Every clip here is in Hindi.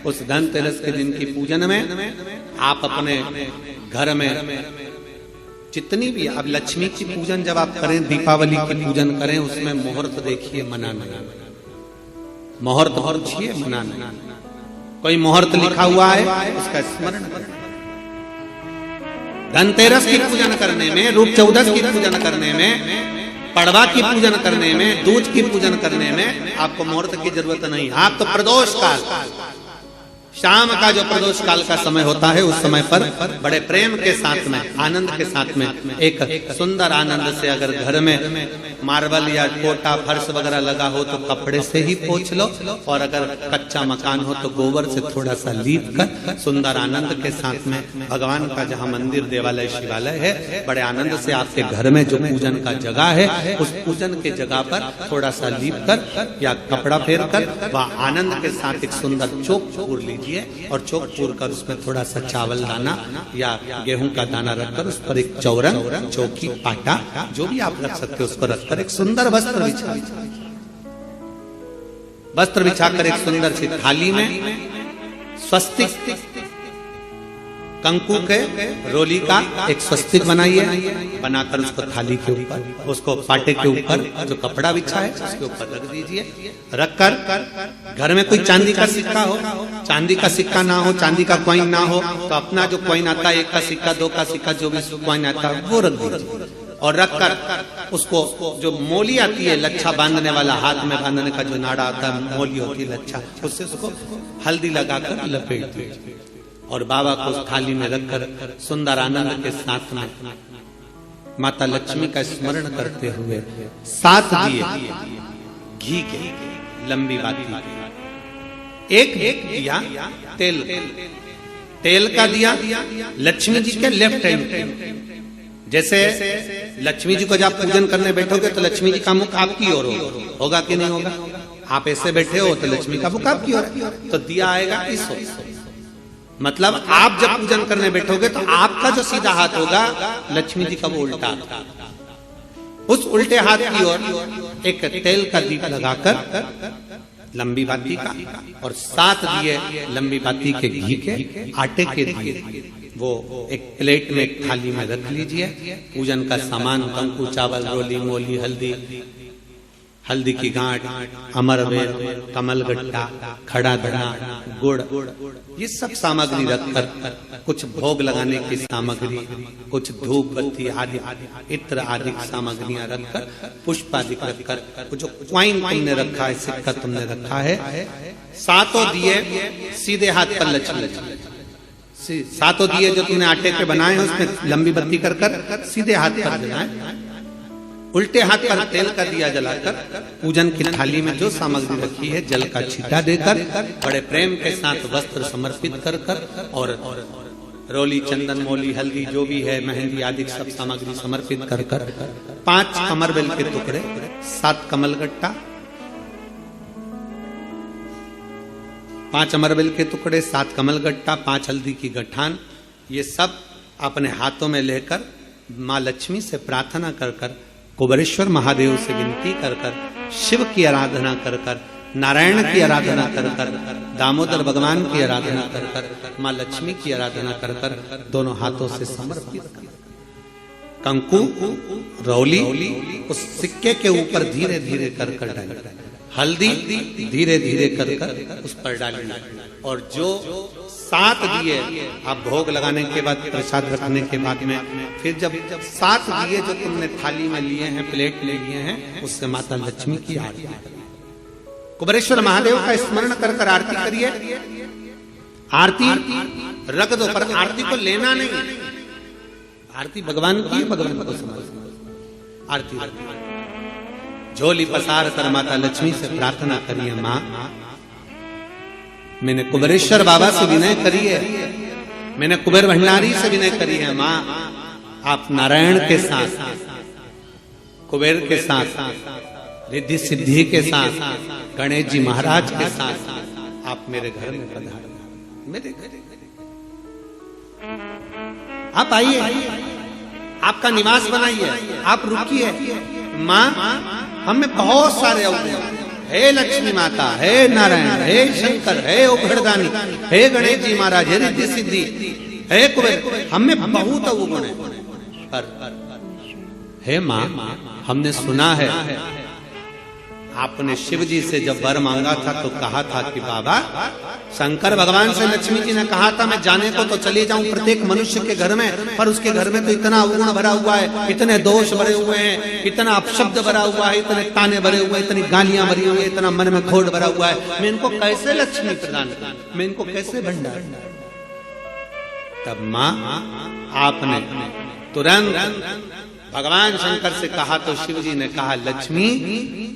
उस धनतेरस के दिन की पूजन में आप अपने घर में जितनी भी, अब लक्ष्मी की पूजन जब आप करें, दीपावली की पूजन करें, उसमें मुहूर्त देखिए, मनाना, मुहूर्त पूछिए, मनाना। कोई मुहूर्त लिखा हुआ है उसका स्मरण करें। धनतेरस की पूजन करने में, रूप चौदस की पूजन करने में, पड़वा की पूजन करने में, दूज की पूजन करने में आपको मुहूर्त की जरूरत नहीं। आप तो प्रदोष काल, शाम का जो प्रदोष काल का समय होता है, उस समय पर बड़े प्रेम के साथ में, आनंद के साथ में, एक सुंदर आनंद से, अगर घर में मार्बल या कोटा फर्श वगैरह लगा हो तो कपड़े से ही पोंछ लो, और अगर कच्चा मकान हो तो गोबर से थोड़ा सा लीप कर सुंदर आनंद के साथ में भगवान का जहाँ मंदिर, देवालय, शिवालय है, बड़े आनंद से आपके घर में जो पूजन का जगह है, उस पूजन के जगह पर थोड़ा सा लीप कर या कपड़ा फेर कर वह आनंद के साथ एक सुंदर चौक पूर लीजिए, और चौक पूर कर उसमें थोड़ा सा चावल दाना या गेहूं का दाना रखकर उस पर एक चौरंग, चौकी, पाटा, जो भी आप रख सकते हो उसको रखकर एक सुंदर वस्त्र बिछाकर एक सुंदर सी थाली में स्वस्तिक, कंकु के रोली का एक स्वस्तिक बनाइए, बनाकर उसको थाली के ऊपर, उसको पाटे के ऊपर जो कपड़ा बिछा है उसके ऊपर रख दीजिए। रखकर घर में कोई चांदी का सिक्का हो, चांदी का सिक्का ना हो, चांदी का कॉइन ना हो, तो अपना जो कॉइन आता है, 1 का सिक्का, 2 का सिक्का, जो भी कॉइन आता है वो रख दीजिए। और रखकर उसको, जो मोली आती है लच्छा बांधने वाला, हाथ में बांधने का जो नाड़ा आता है, मोली होती है लच्छा, उससे उसको हल्दी लगाकर लपेट दीजिए और बाबा को उस थाली में रखकर सुंदर आनंद के साथ में माता लक्ष्मी का स्मरण करते हुए 7 दिए घी के, लंबी बाती, एक दिया तेल का दिया लक्ष्मी जी के लेफ्ट हैंड। जैसे लक्ष्मी जी को जब पूजन करने बैठोगे तो लक्ष्मी जी का मुख आपकी ओर होगा कि नहीं होगा? आप ऐसे बैठे हो तो लक्ष्मी का मुख आपकी ओर, तो दिया आएगा इस ओर। मतलब आप जब पूजन करने बैठोगे तो आपका जो सीधा हाथ होगा, लक्ष्मी जी का वो उल्टा, उस उल्टे हाथ की ओर एक तेल का दीप लगाकर लंबी बाती का, और 7 दिए लंबी बाती के घी के, आटे के दिए, वो एक प्लेट में, एक थाली में रख लीजिए। पूजन का सामान, कंकु, चावल, रोली, मोली, हल्दी की गांठ, अमरवेल, कमलगट्टा, खड़ा धना, गुड़, ये सब सामग्री रखकर, कुछ भोग लगाने की सामग्री, कुछ धूप बत्ती आदि, इत्र आदि सामग्रियां रखकर, पुष्प आदि रखकर, जो क्वाइन तुमने रखा है, सिक्का तुमने रखा है, 7 दिए सीधे हाथ पर लक्ष्मी, 7 दिए जो तुमने आटे के बनाए हैं उसमें लंबी बत्ती कर सीधे हाथ पर जलाए, उल्टे हाथ पर तेल का दिया जलाकर पूजन की थाली में जो सामग्री रखी है जल का छींटा देकर, बड़े प्रेम के साथ वस्त्र समर्पित कर और रोली, चंदन, मोली, हल्दी, जो भी है, मेहंदी आदि सब सामग्री समर्पित कर 5 अमरबेल के टुकड़े, 7 कमलगट्टा, 5 अमरबेल के टुकड़े, 7 कमलगट्टा, 5 हल्दी की गठान, ये सब अपने हाथों में लेकर माँ लक्ष्मी से प्रार्थना कर कुबेरेश्वर महादेव से विनती कर शिव की आराधना कर नारायण की आराधना कर दामोदर भगवान की आराधना कर माँ लक्ष्मी की आराधना कर दोनों हाथों से समर्पित कंकु, रौली उस सिक्के के ऊपर धीरे धीरे कर डालें, हल्दी धीरे धीरे कर उस पर डालें, और जो 7 दिए आप भोग लगाने के बाद, प्रसाद रखने के बाद में, फिर जब 7 दिए जो तुमने थाली में लिए हैं, प्लेट ले लिए हैं, उससे माता लक्ष्मी की आरती, कुबेरेश्वर महादेव का स्मरण कर आरती करिए। आरती रख दो, पर आरती को लेना नहीं, आरती भगवान की, भगवान को समझ, आरती झोली पसार कर माता लक्ष्मी से प्रार्थना करिए, माँ मैंने कुबेरेश्वर बाबा से विनय करी है, मैंने कुबेर भंडारी से विनय करी है, माँ आप नारायण के साथ, कुबेर के साथ, रिद्धि सिद्धि के साथ, गणेश जी महाराज के साथ आप मेरे घर में पधारें, मेरे घर आप आइए, आपका निवास बनाइए, आप रुकिए। माँ हमें बहुत सारे अवगुण, हे लक्ष्मी माता, हे नारायण, हे शंकर, हे उघड़दानी, हे गणेश जी महाराज, हे रिद्धि सिद्धि, हे कुबेर, हमें बहुत अवगुण है। पर हे माँ, हमने सुना है आपने शिव जी से जब वर मांगा था तो कहा था कि बाबा, शंकर भगवान से लक्ष्मी जी ने कहा था मैं जाने को तो चले जाऊं प्रत्येक मनुष्य के घर में, पर उसके घर में तो इतना अवगुण भरा हुआ है, इतने दोष भरे हुए हैं, इतना अपशब्द भरा हुआ है, इतने ताने भरे हुए हैं, इतनी गालियां भरी हुई है, इतना मन में खोट भरा हुआ है, मैं इनको कैसे लक्ष्मी प्रदान करूं, मैं इनको कैसे भंडार। तब माँ आपने तुरंत भगवान शंकर से कहा तो शिव जी ने कहा, लक्ष्मी,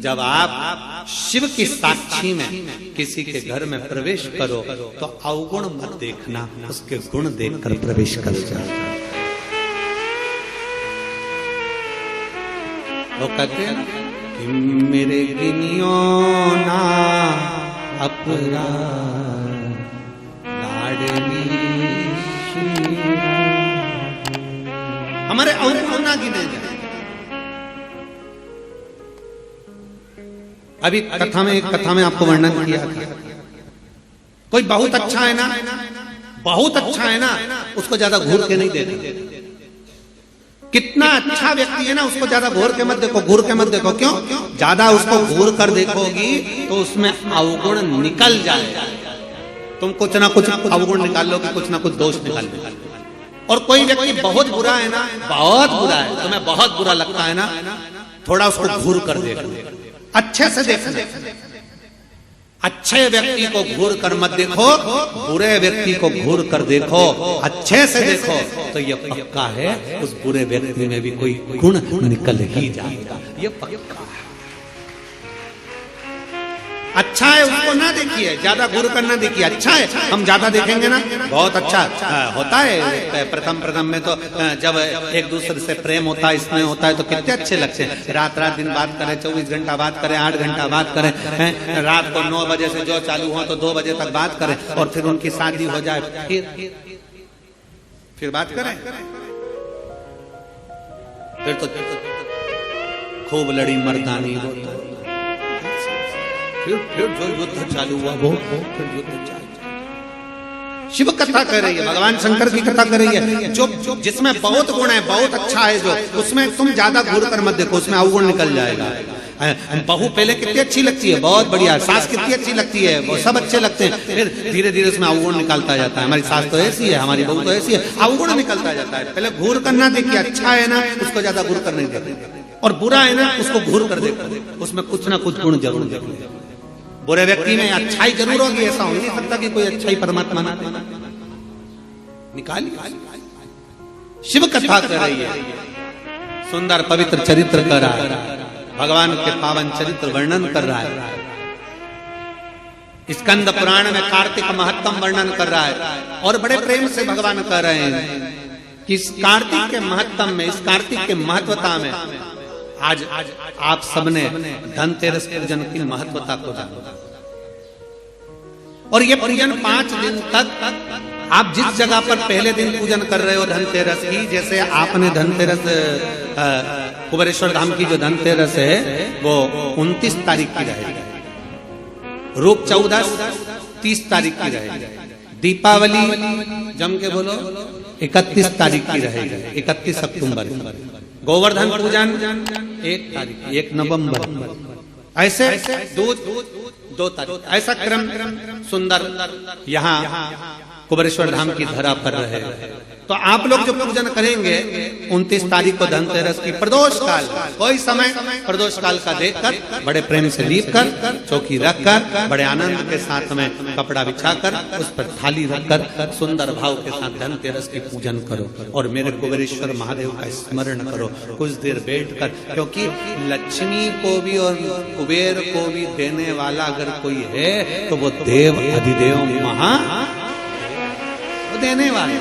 जब आप शिव की साक्षी में किसी के घर में प्रवेश करो तो अवगुण मत देखना, उसके गुण देखकर प्रवेश कर जाओ। वो कहते हैं कि मेरे गिनियो ना अपराध लाडली हमारे अवगुण ना गिने जाए। अभी कथा में आपको वर्णन किया था, कोई बहुत अच्छा है ना, बहुत अच्छा है ना, उसको ज्यादा घूर के नहीं देखो। कितना अच्छा व्यक्ति है ना, उसको ज्यादा घूर के मत देखो, घूर के मत देखो। क्यों? ज्यादा उसको घूर कर देखोगी तो उसमें अवगुण निकल जाएगा। तुम कुछ ना कुछ अवगुण निकाल लोगे, कुछ ना कुछ दोष निकाल लोगे। और कोई व्यक्ति बहुत बुरा है ना, बहुत बुरा है, तुम्हें बहुत बुरा लगता है ना, थोड़ा उसको घूर कर देखो, अच्छे से देखना। अच्छे व्यक्ति को घूर कर मत देखो, बुरे व्यक्ति को घूर कर देखो, अच्छे से देखो, तो ये पक्का है उस बुरे व्यक्ति में भी कोई गुण निकल ही जाएगा, ये पक्का है। अच्छा है उसको ना देखिए, ज्यादा घूर कर ना देखिए। अच्छा है, हम ज्यादा देखेंगे ना, बहुत अच्छा होता है। प्रथम में तो जब एक दूसरे से प्रेम होता है, स्नेह होता है, तो कितने अच्छे लगते हैं। रात दिन बात करें, 24 घंटा बात करें, 8 घंटा बात करें, रात को 9 बजे से जो चालू हो तो 2 बजे तक बात करें, और फिर उनकी शादी हो जाए, फिर बात करें, फिर तो खूब लड़ी मर्दानी होता है। फिर जो युद्ध चालू हुआ वो फिर युद्ध चालू। शिव कथा कर रही है, भगवान शंकर की कथा कर रही है, जो जिसमें बहुत गुण है, बहुत अच्छा है, जो उसमें तुम ज्यादा घूर कर मत देखो, उसमें अवगुण निकल जाएगा। बहू पहले कितनी अच्छी लगती है, बहुत बढ़िया, सास कितनी अच्छी लगती है, वो सब अच्छे लगते हैं, फिर धीरे धीरे उसमें अवगुण निकलता जाता है। हमारी सास तो ऐसी है, हमारी बहू तो ऐसी है, अवगुण निकलता जाता है। पहले घूर करना देखिए, अच्छा है ना उसको ज्यादा घूर कर नहीं देखो, और बुरा है ना उसको घूर कर देखो, उसमें कुछ ना कुछ गुण जरूर देखो। बुरे व्यक्ति में अच्छाई जरूर होगी, ऐसा हो नहीं सकता कि कोई अच्छाई परमात्मा ना निकालिए। शिव कथा कर रही है, सुंदर पवित्र चरित्र कर रहा है, भगवान के पावन चरित्र वर्णन कर रहा है। स्कंद पुराण में कार्तिक महत्तम वर्णन कर रहा है, और बड़े प्रेम से भगवान कह रहे हैं कि इस कार्तिक के महत्तम में, इस कार्तिक के महत्वता में आज आप सबने धनतेरस पूजन की महत्वता को जाना, और ये पूजन 5 दिन तक आप जिस जगह पर पहले दिन पूजन कर रहे हो धनतेरस की, जैसे आपने धनतेरस कुबेरेश्वर धाम की जो धनतेरस है वो 29 तारीख की रहेगी, रूप 14 30 तारीख की रहेगी, दीपावली जम के बोलो 31 तारीख की रहेगी, 31 अक्टूबर, गोवर्धन पूजन 1 तारीख, 1 नवंबर, ऐसे 2 तारीख, ऐसा क्रम सुंदर यहाँ कुबेरेश्वर धाम की धरा पर रहे। तो आप लोग जो पूजन करेंगे 29 तारीख को धनतेरस की प्रदोष काल, कोई समय प्रदोष काल का देखकर बड़े प्रेम से लीप कर, चौकी रखकर, बड़े आनंद के साथ में कपड़ा बिछाकर, उस पर थाली रखकर सुंदर भाव के साथ धनतेरस की पूजन करो, और मेरे कुबेरेश्वर महादेव का स्मरण करो कुछ देर बैठकर, क्योंकि लक्ष्मी को भी और कुबेर को भी देने वाला अगर कोई है तो वो देव अधिदेव महा देने वाले।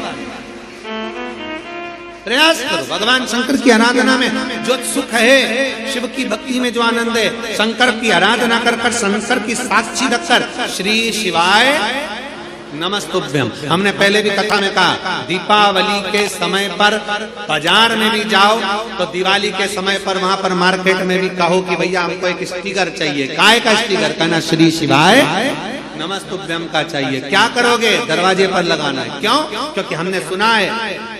प्रयास करो, भगवान शंकर की आराधना में जो सुख है, शिव की भक्ति में जो आनंद है, शंकर की आराधना कर शंकर की साक्षी रखकर श्री शिवाय नमस्तुभ्यम। हमने पहले भी कथा में कहा, दीपावली के समय पर बाजार में भी जाओ तो दिवाली के समय पर वहां पर मार्केट में भी कहो कि भैया हमको एक स्टिकर चाहिए। काय का स्टिकर? कहना श्री शिवाय नमस्तुभ्यम का चाहिए। क्या करोगे? दरवाजे पर लगाना है। क्यों? क्योंकि हमने सुना है,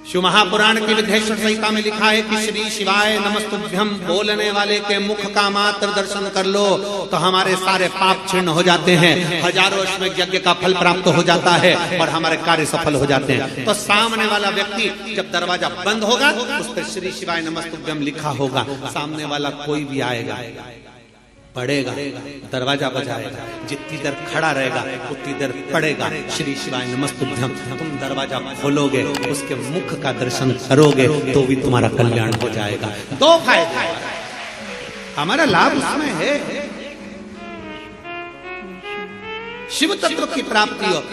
शिव महापुराण की विधेश्वर संहिता में लिखा है कि श्री शिवाय नमस्तुभ्यम बोलने वाले के मुख का मात्र दर्शन कर लो तो हमारे सारे पाप क्षीण हो जाते हैं, हजारों अश्वमेध यज्ञ का फल प्राप्त हो जाता है और हमारे कार्य सफल हो जाते हैं। तो सामने वाला व्यक्ति जब दरवाजा बंद होगा उस पर श्री शिवाय नमस्तुभ्यम लिखा होगा, सामने वाला कोई भी आएगा पढ़ेगा, दरवाजा बजाएगा, जितनी देर खड़ा रहेगा उतनी देर पढ़ेगा श्री शिवाय नमस्तुभ्यम। तुम दरवाजा खोलोगे, उसके मुख का दर्शन करोगे तो भी तुम्हारा कल्याण हो जाएगा। दो फायदे, हमारा लाभ उसमें है, शिव तत्व की प्राप्ति हो।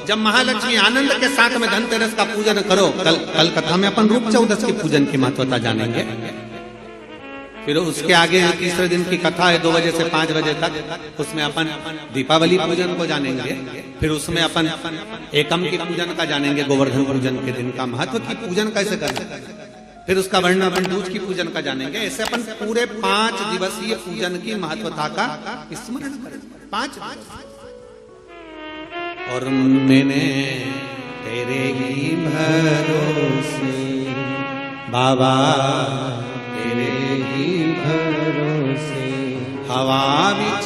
जब महालक्ष्मी आनंद के साथ में धनतेरस का पूजन करो, कल कथा में अपन रूप चौदस के पूजन की महत्वता जानेंगे। फिर उसके आगे तीसरे दिन की कथा है 2 बजे से 5 बजे तक, उसमें अपन दीपावली पूजन को जानेंगे। फिर उसमें अपन एकम की पूजन का जानेंगे, गोवर्धन पूजन के दिन का महत्व की पूजन कैसे करना। फिर उसका वर्णन अपन दूज की पूजन का जानेंगे। ऐसे अपन पूरे 5 दिवसीय पूजन की महत्वता का स्मरण करेंगे। 5 और मैंने तेरे ही भरोसे बाबा, तेरे ही भरोसे हवा बिच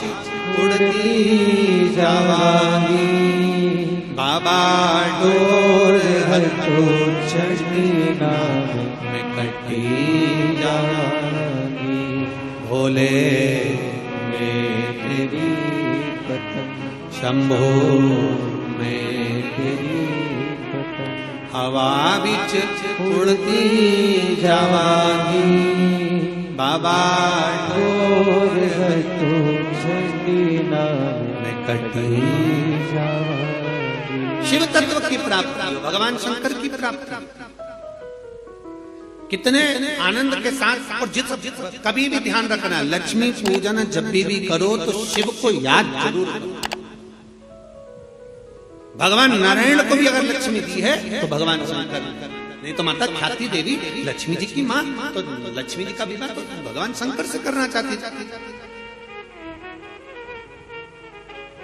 उड़ती जावानी बाबा, डोर हल्को चढ़ती नाव में कटी जावानी, भोले मैं तेरी पतंग, शंभो मैं तेरी पतंग, हवा बिच उड़ती जावानी बाबा, डोर हल्को चढ़ती नाव में कटी जावानी। शिव तत्व की प्राप्ति, भगवान शंकर की प्राप्ति कितने आनंद के साथ। और जिस कभी भी ध्यान रखना, लक्ष्मी पूजन जब भी करो तो शिव को याद जरूर करो। भगवान नारायण को भी अगर लक्ष्मी दी है तो भगवान शंकर, नहीं तो माता ख्याति देवी लक्ष्मी जी की मां, तो लक्ष्मी जी का विवाह तो भगवान शंकर से करना चाहती थी।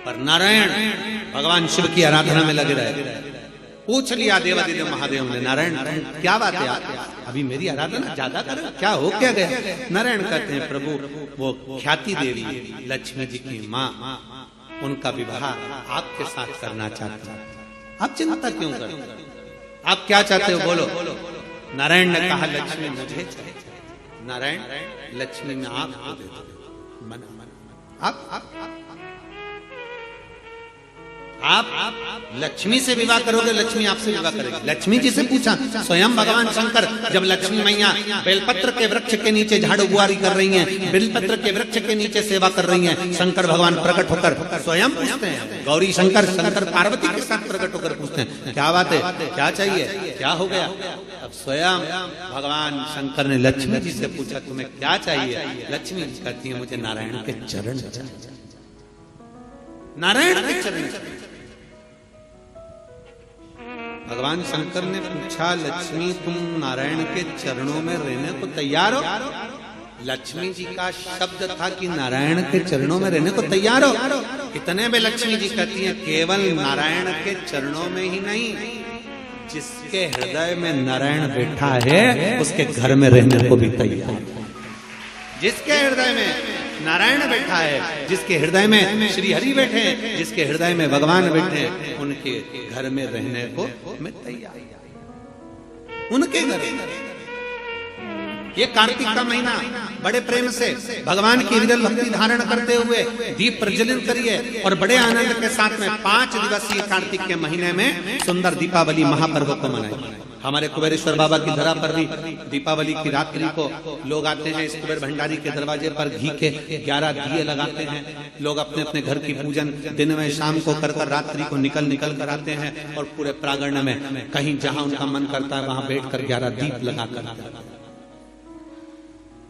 पर नारायण भगवान शिव की आराधना में लगे रहे। पूछ लिया देवादिदेव महादेव ने, नारायण क्या बात है, अभी मेरी आराधना ज्यादा करो, क्या हो क्या गया? नारायण कहते हैं, प्रभु वो ख्याति देवी लक्ष्मी जी की मां, उनका विवाह आपके साथ करना चाहते हैं। आप चिंता क्यों करते हैं? आप क्या चाहते हो बोलो। नारायण ने कहा लक्ष्मी मुझे चाहिए। नारायण लक्ष्मी में आपको दे दो। मन आप लक्ष्मी से विवाह करोगे, लक्ष्मी आपसे विवाह करेगी। लक्ष्मी जी से पूछा, स्वयं भगवान शंकर जब लक्ष्मी मैया बेलपत्र के वृक्ष के नीचे झाड़ू बुआरी कर रही हैं, बेलपत्र के वृक्ष के नीचे सेवा कर रही हैं, शंकर भगवान प्रकट होकर स्वयं पूछते हैं, गौरी शंकर, शंकर पार्वती के साथ प्रकट होकर पूछते हैं, क्या बात है, क्या चाहिए, क्या हो गया? अब स्वयं भगवान शंकर ने लक्ष्मी जी से पूछा, तुम्हें क्या चाहिए? लक्ष्मी जी कहती है, मुझे नारायण के चरण चाहिए। नारायण के चरण। भगवान शंकर ने पूछा, लक्ष्मी तुम नारायण के चरणों में रहने को तैयार हो? लक्ष्मी जी का शब्द था कि नारायण के चरणों में रहने को तैयार हो। इतने में लक्ष्मी जी कहती हैं, केवल नारायण के चरणों में ही नहीं, जिसके हृदय में नारायण बैठा है उसके घर में रहने को भी तैयार। जिसके हृदय में नारायण बैठा है, जिसके हृदय में श्री हरि बैठे हैं, जिसके हृदय में भगवान बैठे हैं, उनके घर में रहने को मैं तैयार। उनके घर। ये कार्तिक का महीना बड़े प्रेम से भगवान की विरल भक्ति धारण करते हुए दीप प्रज्वलित करिए और बड़े आनंद के साथ में 5 दिवसीय कार्तिक के महीने में सुंदर दीपावली महापर्व को मनाएं। हमारे कुबेरेश्वर बाबा की धरा पर भी दीपावली की रात्रि को लोग आते हैं, इस कुबेर भंडारी के दरवाजे पर घी के 11 दिए लगाते हैं। लोग अपने अपने घर की पूजन दिन में शाम को कर रात्रि को निकल कर आते हैं और पूरे प्रांगण में कहीं जहां उनका मन करता है वहां बैठकर 11 दीप लगाकर